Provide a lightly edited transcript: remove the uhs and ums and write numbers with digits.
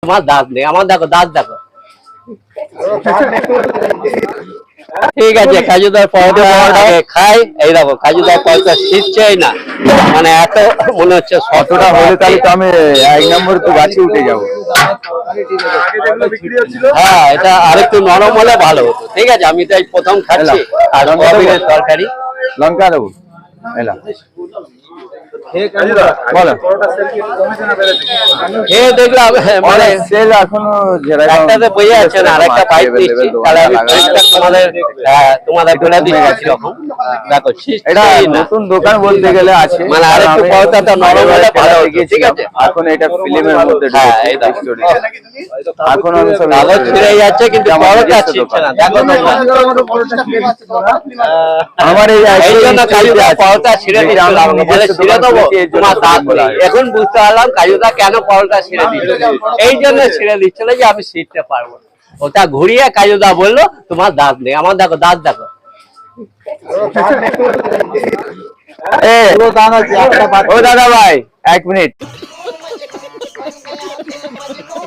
তোমার দাঁত নেই, আমার দেখো দাঁত দেখো। ঠিক আছে, কাজুদার পরোটা খাই। এই দেখো কাজুদার পরোটা শিখছেই না, মানে এত মনে হচ্ছে কতটা হলে তাহলে তো আমি 1 নম্বর তো গাছে উঠে যাবো। হ্যাঁ, এটা আরেকটু নরম হলে ভালো হতো। ঠিক আছে, আমি তাই প্রথম খাচ্ছি। আর সয়াবিনের তরকারি, লঙ্কা দেবো। এলাম বলো। খেয়ে দেখলাম মানে সেল এখনো একটাতে বোঝা যাচ্ছে না, আরেকটা বাইট দিচ্ছি। তাহলে আমি তোমাদের বলে দিচ্ছি কিরকম। দেখো এটা নতুন দোকান বলতে গেলে আছে, মানে আরেকটু পরোটাটা নরম হলে ভালো হতো। ঠিক আছে, এখন এটা ফিল্মের মধ্যে এখন আমি সব কাগজ ছিঁড়ে যাচ্ছে কিন্তু পরোটা ছিঁড়ছে না। দেখো আমার এই জন্য কাজুদা পরোটা ছিঁড়ে দিচ্ছিল আমাকে, বলে ছিঁড়ে দেবো তোমার দাঁত নেই। এখন বুঝতে পারলাম কাজুদা কেন পরোটা ছিঁড়ে দিচ্ছিল, এই জন্য ছিঁড়ে দিচ্ছিল যে আমি ছিঁড়তে পারবো। ওটা ঘুরিয়ে কাজুদা বললো তোমার দাঁত নেই, আমার দেখো দাঁত দেখো। ও দাদা ভাই 1 মিনিট।